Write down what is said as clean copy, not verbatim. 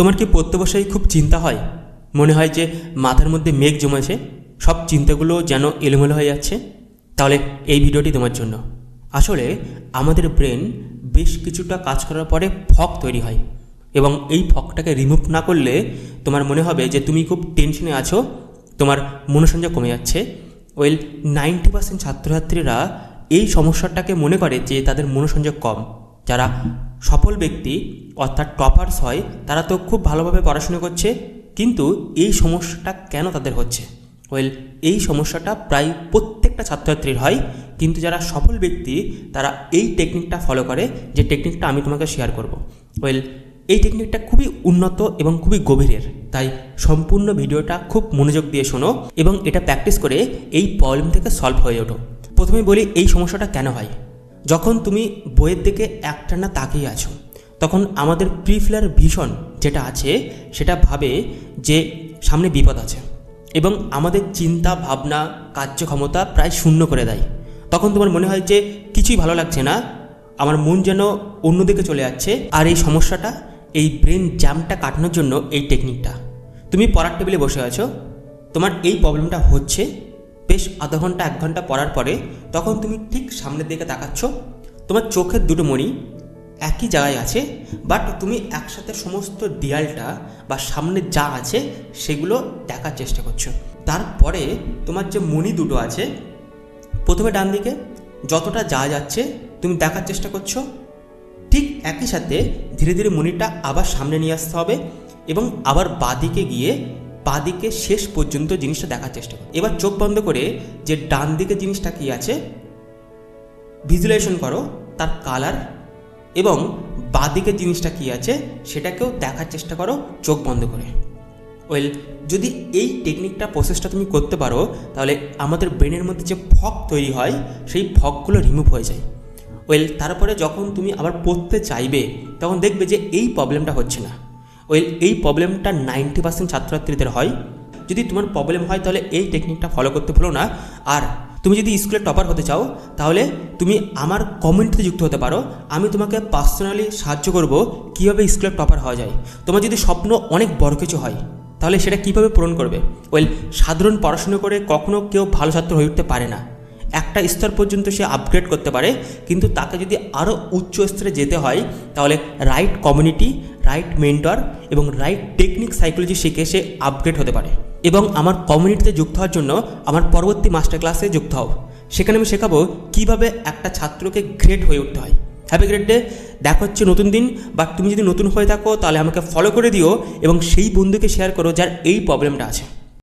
তোমার কি পড়তে বসেই খুব চিন্তা হয়? মনে হয় যে মাথার মধ্যে মেঘ জমেছে, সব চিন্তাগুলো যেন এলোমেলো হয়ে যাচ্ছে? তাহলে এই ভিডিওটি তোমার জন্য। আসলে আমাদের ব্রেন বেশ কিছুটা কাজ করার পরে ফগ তৈরি হয়, এবং এই ফগটাকে রিমুভ না করলে তোমার মনে হবে যে তুমি খুব টেনশনে আছো, তোমার মনোসংযোগ কমে যাচ্ছে। 90% ছাত্রছাত্রীরা এই সমস্যাটাকে মনে করে যে তাদের মনোসংযোগ কম। যারা সফল ব্যক্তি অর্থাৎ টপার্স হয় তারা তো খুব ভালোভাবে পড়াশোনা করছে, কিন্তু এই সমস্যাটা কেন তাদের হচ্ছে? এই সমস্যাটা প্রায় প্রত্যেকটা ছাত্রছাত্রীর হয়, কিন্তু যারা সফল ব্যক্তি তারা এই টেকনিকটা ফলো করে, যে টেকনিকটা আমি তোমাকে শেয়ার করব। এই টেকনিকটা খুবই উন্নত এবং খুবই গভীরের, তাই সম্পূর্ণ ভিডিওটা খুব মনোযোগ দিয়ে শোনো এবং এটা প্র্যাকটিস করে এই প্রবলেম থেকে সলভ হয়ে ওঠো। প্রথমে বলি এই সমস্যাটা কেন হয়। যখন তুমি বইয়ের দিকে একটানা তাকিয়ে আছো, তখন আমাদের প্রিফ্লার ভিশন যেটা আছে সেটা ভাবে যে সামনে বিপদ আছে, এবং আমাদের চিন্তা ভাবনা কার্যক্ষমতা প্রায় শূন্য করে দেয়। তখন তোমার মনে হয় যে কিছুই ভালো লাগছে না, আমার মন যেন অন্যদিকে চলে যাচ্ছে। আর এই সমস্যাটা, এই ব্রেন জ্যামটা কাটানোর জন্য এই টেকনিকটা। তুমি পড়ার টেবিলে বসে আছো, তোমার এই প্রবলেমটা হচ্ছে, বেশ আধা ঘন্টা 1 ঘন্টা পড়ার পরে তখন তুমি ঠিক সামনের দিকে তাকাচ্ছ, তোমার চোখের দুটো মণি একই জায়গায় আছে, বাট তুমি একসাথে সমস্ত দেয়ালটা বা সামনে যা আছে সেগুলো দেখার চেষ্টা করছো। তারপরে তোমার যে মণি দুটো আছে, প্রথমে ডান দিকে যতটা যা যাচ্ছে তুমি দেখার চেষ্টা করছো, ঠিক একই সাথে ধীরে ধীরে মণিটা আবার সামনে নিয়ে আসতে হবে এবং আবার বাঁদিকে গিয়ে বাঁদিকে শেষ পর্যন্ত জিনিসটা দেখার চেষ্টা করো। এবার চোখ বন্ধ করে যে ডান দিকে জিনিসটা কি আছে ভিজুয়ালাইজেশন করো, তার কালার, এবং বাঁদিকে জিনিসটা কি আছে সেটাকেও দেখার চেষ্টা করো চোখ বন্ধ করে। যদি এই টেকনিকটা প্রসেসটা তুমি করতে পারো, তাহলে আমাদের ব্রেনের মধ্যে যে ফগ তৈরি হয় সেই ফগগুলো রিমুভ হয়ে যায়। তারপরে যখন তুমি আবার পড়তে চাইবে তখন দেখবে যে এই প্রবলেমটা হচ্ছে না। এই প্রবলেমটা 90% ছাত্রছাত্রীদের হয়। যদি তোমার প্রবলেম হয় তাহলে এই টেকনিকটা ফলো করতে ভুলো না। আর তুমি যদি স্কুলে টপার হতে চাও তাহলে তুমি আমার কমিউনিটিতে যুক্ত হতে পারো। আমি তোমাকে পার্সোনালি সাহায্য করব কীভাবে স্কুলে টপার হওয়া যায়। তোমার যদি স্বপ্ন অনেক বড় কিছু হয় তাহলে সেটা কীভাবে পূরণ করবে? সাধারণ পড়াশুনো করে কখনও কেউ ভালো ছাত্র হয়ে উঠতে পারে না। একটা স্তর পর্যন্ত সে আপগ্রেড করতে পারে, কিন্তু তাকে যদি আরও উচ্চ স্তরে যেতে হয় তাহলে রাইট কমিউনিটি, রাইট মেন্টর এবং রাইট টেকনিক সাইকোলজি শিখে সে আপগ্রেড হতে পারে। এবং আমার কমিউনিটিতে যুক্ত হওয়ার জন্য আমার পরবর্তী মাস্টার ক্লাসে যুক্ত হও। সেখানে আমি শেখাবো কীভাবে একটা ছাত্রকে গ্রেট হয়ে উঠতে হয়। Happy great day. দেখা হচ্ছে নতুন দিন। বাট তুমি যদি নতুন হয়ে থাকো তাহলে আমাকে ফলো করে দিও এবং সেই বন্ধুকে শেয়ার করো যার এই প্রবলেমটা আছে।